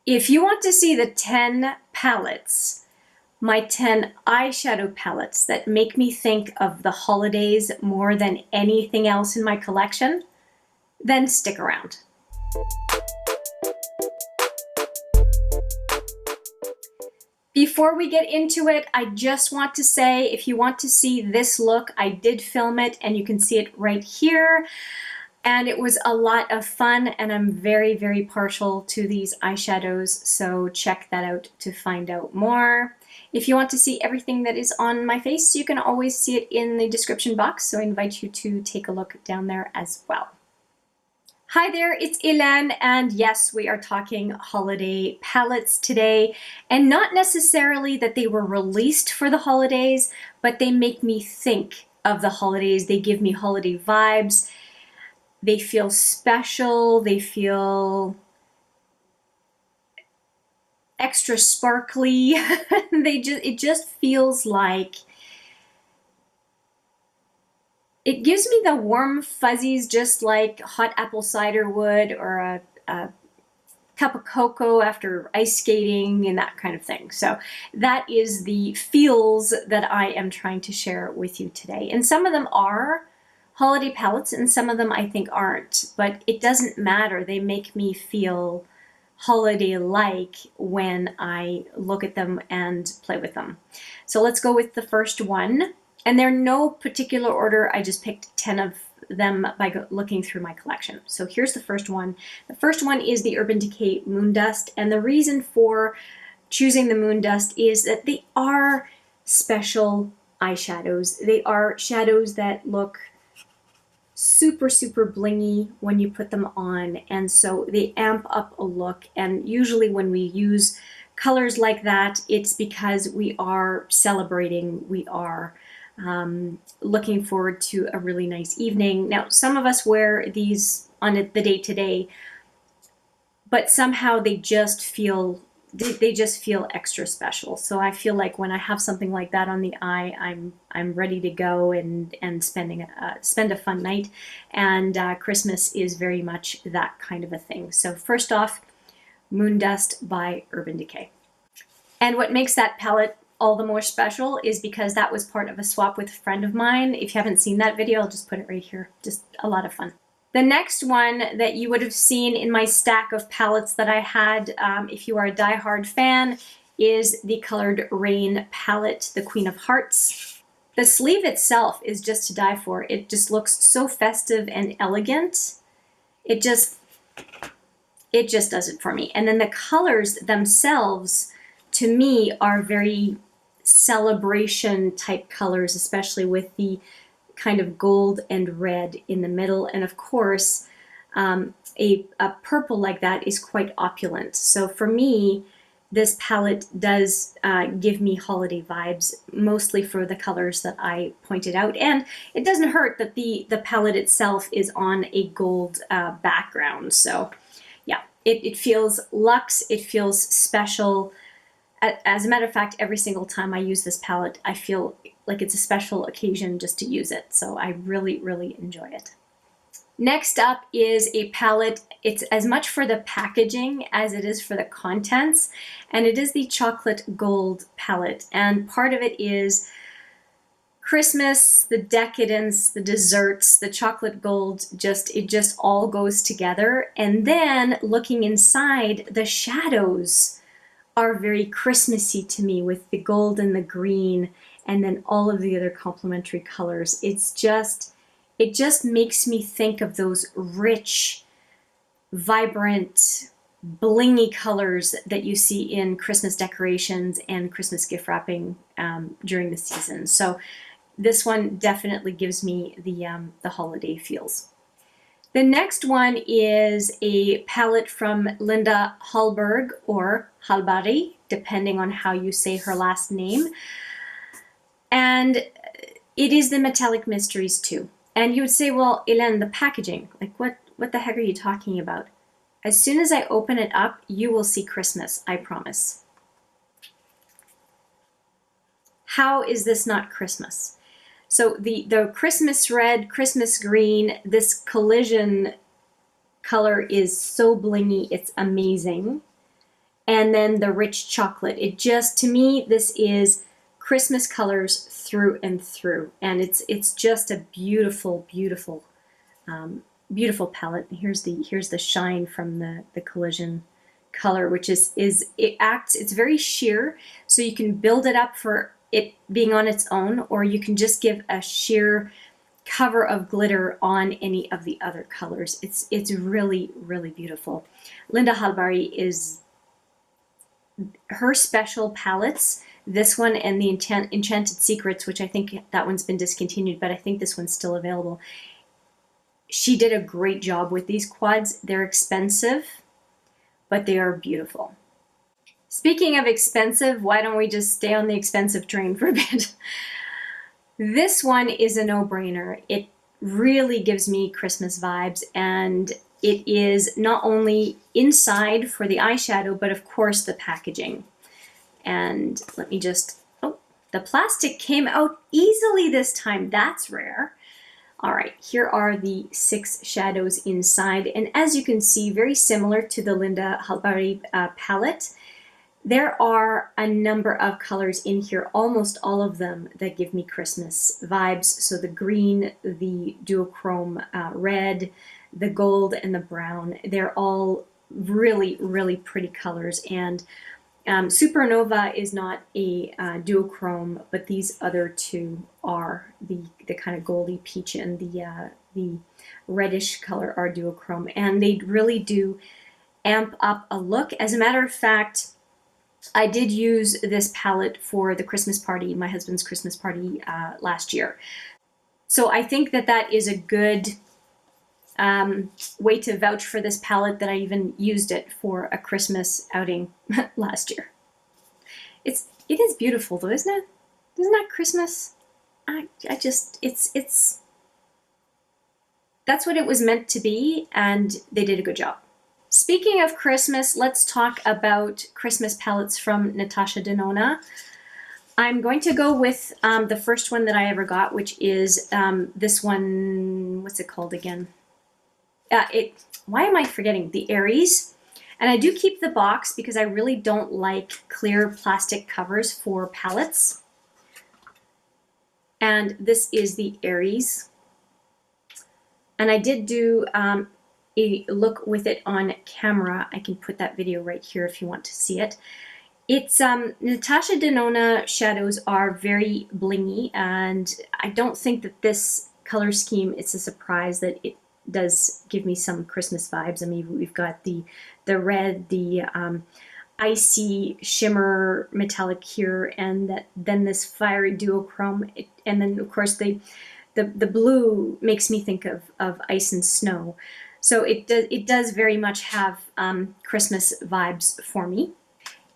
If you want to see the 10 palettes, my 10 eyeshadow palettes that make me think of the holidays more than anything else in my collection, then stick around. Before we get into it, I just want to say, if you want to see this look, I did film it and you can see it right here. And it was a lot of fun, and I'm very, very partial to these eyeshadows, so check that out to find out more. If you want to see everything that is on my face, you can always see it in the description box, so I invite you to take a look down there as well. Hi there, it's Hélène, and yes, we are talking holiday palettes today, and not necessarily that they were released for the holidays, but they make me think of the holidays. They give me holiday vibes. They feel special, they feel extra sparkly. It just feels like, it gives me the warm fuzzies just like hot apple cider would, or a cup of cocoa after ice skating and that kind of thing. So that is the feels that I am trying to share with you today. And some of them are holiday palettes and some of them I think aren't, but it doesn't matter. They make me feel holiday-like when I look at them and play with them. So let's go with the first one. And they're no particular order. I just picked 10 of them by looking through my collection. So here's the first one. The first one is the Urban Decay Moon Dust. And the reason for choosing the Moon Dust is that they are special eyeshadows. They are shadows that look super, super blingy when you put them on, and so they amp up a look. And usually when we use colors like that, it's because we are celebrating, we are looking forward to a really nice evening. Now, some of us wear these on the day-to-day, but somehow they just feel extra special. So I feel like when I have something like that on the eye, I'm ready to go and spend a fun night. And Christmas is very much that kind of a thing. So first off, Moon Dust by Urban Decay. And what makes that palette all the more special is because that was part of a swap with a friend of mine. If you haven't seen that video, I'll just put it right here. Just a lot of fun. The next one that you would have seen in my stack of palettes that I had, if you are a die-hard fan, is the colored Raine palette, the Queen of Hearts. The sleeve itself is just to die for. It just looks so festive and elegant. It just does it for me. And then the colors themselves, to me, are very celebration type colors, especially with the kind of gold and red in the middle. And of course, a purple like that is quite opulent. So for me, this palette does give me holiday vibes, mostly for the colors that I pointed out. And it doesn't hurt that the palette itself is on a gold background. So yeah, it feels luxe, it feels special. As a matter of fact, every single time I use this palette, I feel like it's a special occasion just to use it. So I really, really enjoy it. Next up is a palette. It's as much for the packaging as it is for the contents. And it is the Chocolate Gold palette. And part of it is Christmas, the decadence, the desserts, the chocolate gold, it just all goes together. And then looking inside, the shadows are very Christmassy to me with the gold and the green, and then all of the other complementary colors. It just makes me think of those rich, vibrant, blingy colors that you see in Christmas decorations and Christmas gift wrapping during the season. So this one definitely gives me the holiday feels. The next one is a palette from Linda Hallberg, or Hallberg, depending on how you say her last name. And it is the Metallic Mysteries 2. And you would say, well, Hélène, the packaging, like what the heck are you talking about? As soon as I open it up, you will see Christmas, I promise. How is this not Christmas? So the Christmas red, Christmas green, this collision color is so blingy, it's amazing. and then the rich chocolate. It just, to me, this is Christmas colors through and through, and it's just a beautiful, beautiful, beautiful palette. Here's the shine from the collision color, which it's very sheer, so you can build it up for it being on its own, or you can just give a sheer cover of glitter on any of the other colors. It's really, really beautiful. Linda Hallberg is her special palettes, this one and the Enchanted Secrets, which I think that one's been discontinued, but I think this one's still available. She did a great job with these quads. They're expensive, but they are beautiful. Speaking of expensive, why don't we just stay on the expensive train for a bit? This one is a no-brainer. It really gives me Christmas vibes, and it is not only inside for the eyeshadow, but of course the packaging. And let me just, oh, the plastic came out easily this time. That's rare. All right, here are the 6 shadows inside. And as you can see, very similar to the Linda Hallberg palette, there are a number of colors in here, almost all of them that give me Christmas vibes. So the green, the duochrome red, the gold, and the brown, they're all really, really pretty colors. And Supernova is not a duochrome, but these other two are the kind of goldy peach and the reddish color are duochrome, and they really do amp up a look. As a matter of fact, I did use this palette for the Christmas party, my husband's Christmas party last year. So I think that is a good way to vouch for this palette, that I even used it for a Christmas outing last year. It is beautiful though, isn't it? Isn't that Christmas? It's that's what it was meant to be, and they did a good job. Speaking of Christmas, let's talk about Christmas palettes from Natasha Denona. I'm going to go with the first one that I ever got, which is this one. What's it called again? Why am I forgetting? The Aries. And I do keep the box because I really don't like clear plastic covers for palettes. And this is the Aries. And I did do a look with it on camera. I can put that video right here if you want to see it. It's Natasha Denona shadows are very blingy, and I don't think that this color scheme, it's a surprise that it does give me some Christmas vibes. I mean, we've got the red, the icy shimmer metallic here, and then this fiery duochrome, and then of course the blue makes me think of ice and snow. So it does very much have Christmas vibes for me.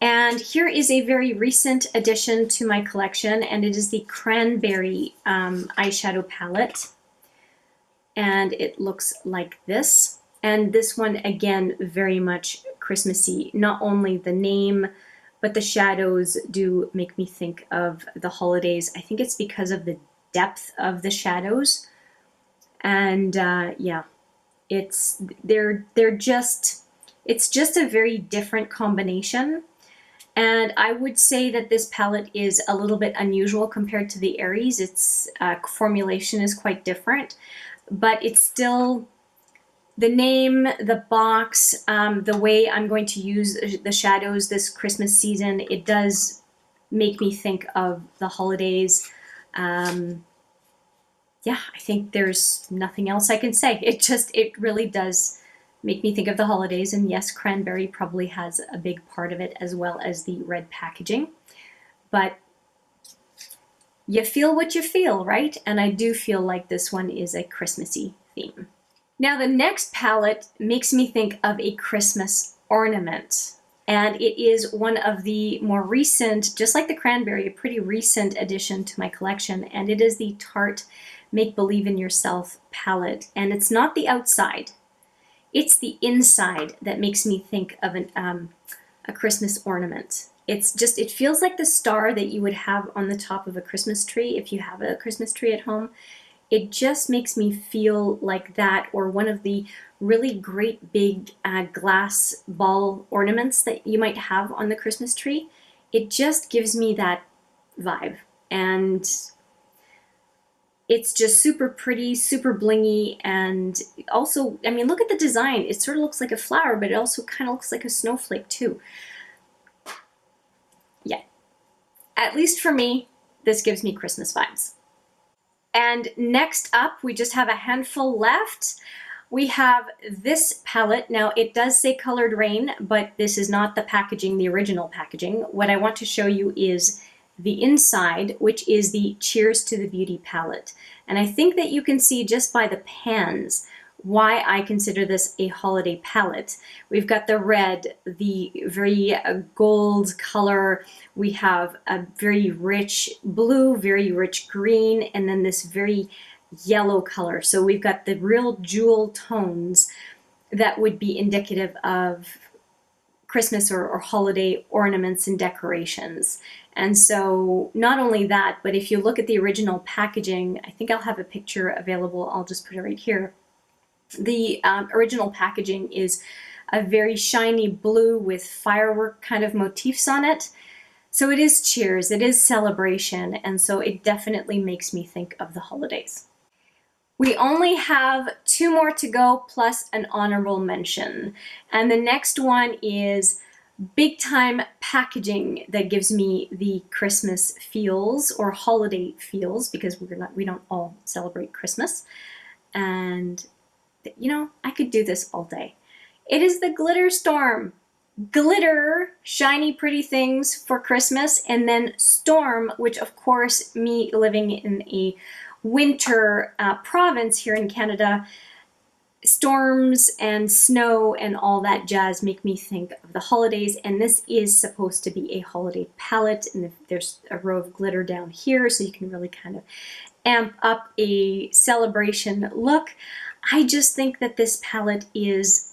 And here is a very recent addition to my collection, and it is the Cranberry eyeshadow palette. And it looks like this. And this one, again, very much Christmassy. Not only the name, but the shadows do make me think of the holidays. I think it's because of the depth of the shadows. And yeah, it's just a very different combination. And I would say that this palette is a little bit unusual compared to the Aries. Its formulation is quite different, but it's still the name, the box, the way I'm going to use the shadows this Christmas season. It does make me think of the holidays. Yeah, I think there's nothing else I can say. It really does make me think of the holidays. And yes, cranberry probably has a big part of it, as well as the red packaging. But you feel what you feel, right? And I do feel like this one is a Christmassy theme. Now the next palette makes me think of a Christmas ornament. And it is one of the more recent, just like the cranberry, a pretty recent addition to my collection. And it is the Tarte Make Believe in Yourself palette. And it's not the outside. It's the inside that makes me think of a Christmas ornament. It feels like the star that you would have on the top of a Christmas tree if you have a Christmas tree at home. It just makes me feel like that, or one of the really great big glass ball ornaments that you might have on the Christmas tree. It just gives me that vibe. And it's just super pretty, super blingy, and also, I mean, look at the design. It sort of looks like a flower, but it also kind of looks like a snowflake too. Yeah, at least for me, this gives me Christmas vibes. And next up, we just have a handful left. We have this palette. Now, it does say Colored Raine, but this is not the packaging, the original packaging. What I want to show you is the inside, which is the Cheers to the Beauty palette. And I think that you can see just by the pans why I consider this a holiday palette. We've got the red, the very gold color. We have a very rich blue, very rich green, and then this very yellow color. So we've got the real jewel tones that would be indicative of Christmas or holiday ornaments and decorations. And so not only that, but if you look at the original packaging, I think I'll have a picture available. I'll just put it right here. The original packaging is a very shiny blue with firework kind of motifs on it. So it is cheers, it is celebration, and so it definitely makes me think of the holidays. We only have 2 more to go, plus an honorable mention. And the next one is big time packaging that gives me the Christmas feels or holiday feels, because we don't all celebrate Christmas. And you know, I could do this all day. It is the Glitter Storm. Glitter, shiny pretty things for Christmas, and then storm, which of course, me living in a winter province here in Canada, storms and snow and all that jazz make me think of the holidays, and this is supposed to be a holiday palette, and there's a row of glitter down here so you can really kind of amp up a celebration look. I just think that this palette is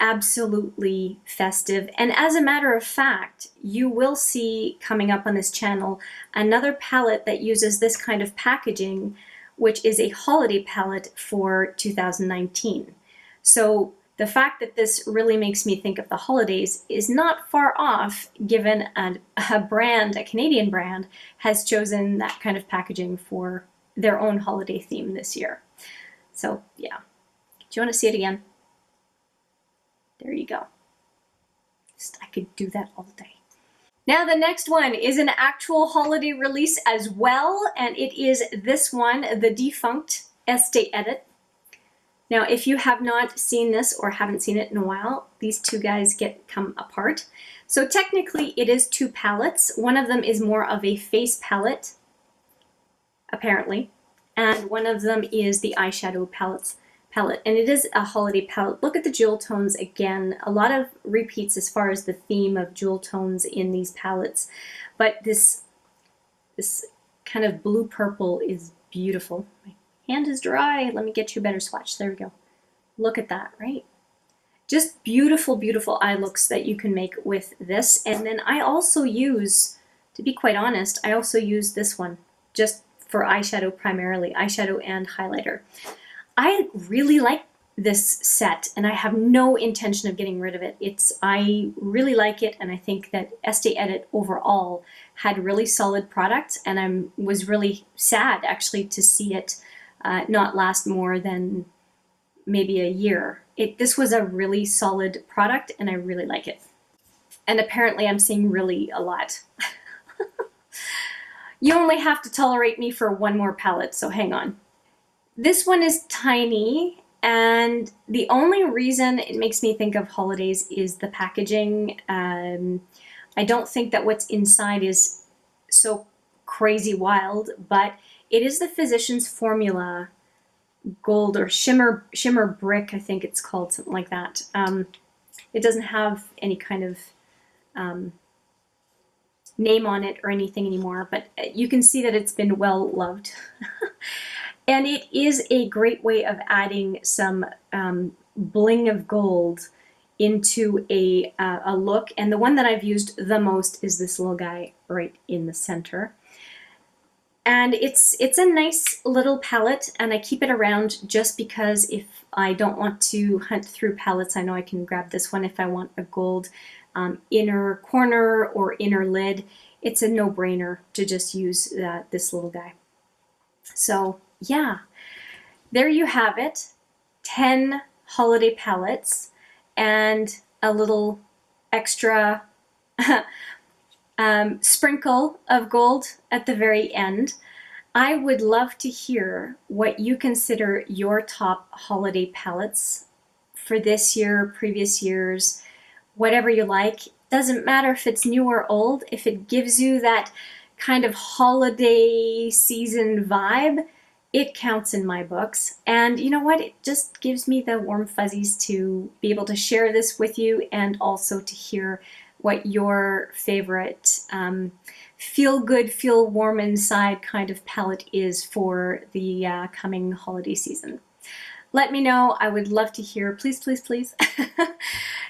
absolutely festive, and as a matter of fact, you will see coming up on this channel another palette that uses this kind of packaging, which is a holiday palette for 2019. So the fact that this really makes me think of the holidays is not far off, given a brand, a Canadian brand, has chosen that kind of packaging for their own holiday theme this year. So yeah, do you want to see it again? There you go. I could do that all day. Now the next one is an actual holiday release as well, and it is this one, the defunct Estee Edit. Now if you have not seen this or haven't seen it in a while, these two guys come apart. So technically it is 2 palettes. One of them is more of a face palette, apparently, and one of them is the eyeshadow palette, and it is a holiday palette. Look at the jewel tones again. A lot of repeats as far as the theme of jewel tones in these palettes, but this kind of blue purple is beautiful. My hand is dry. Let me get you a better swatch. There we go. Look at that, right? Just beautiful, beautiful eye looks that you can make with this. And then I also use, to be quite honest, I also use this one just for eyeshadow primarily, eyeshadow and highlighter. I really like this set, and I have no intention of getting rid of it. I really like it, and I think that Estee Edit overall had really solid products, and I was really sad actually to see it not last more than maybe a year. This was a really solid product, and I really like it. And apparently I'm saying really a lot. You only have to tolerate me for 1 more palette, so hang on. This one is tiny, and the only reason it makes me think of holidays is the packaging. I don't think that what's inside is so crazy wild, but it is the Physicians Formula Gold or Shimmer Brick, I think it's called, something like that. It doesn't have any kind of name on it or anything anymore, but you can see that it's been well loved. And it is a great way of adding some bling of gold into a look. And the one that I've used the most is this little guy right in the center. And it's a nice little palette, and I keep it around just because if I don't want to hunt through palettes, I know I can grab this one if I want a gold inner corner or inner lid. It's a no-brainer to just use this little guy. So yeah, there you have it. 10 holiday palettes and a little extra sprinkle of gold at the very end. I would love to hear what you consider your top holiday palettes for this year, previous years, whatever you like. Doesn't matter if it's new or old. If it gives you that kind of holiday season vibe, it counts in my books. And you know what? It just gives me the warm fuzzies to be able to share this with you, and also to hear what your favorite feel good, feel warm inside kind of palette is for the coming holiday season. Let me know. I would love to hear. Please, please, please.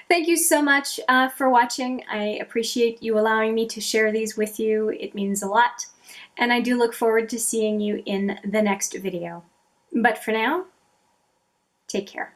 Thank you so much for watching. I appreciate you allowing me to share these with you. It means a lot. And I do look forward to seeing you in the next video. But for now, take care.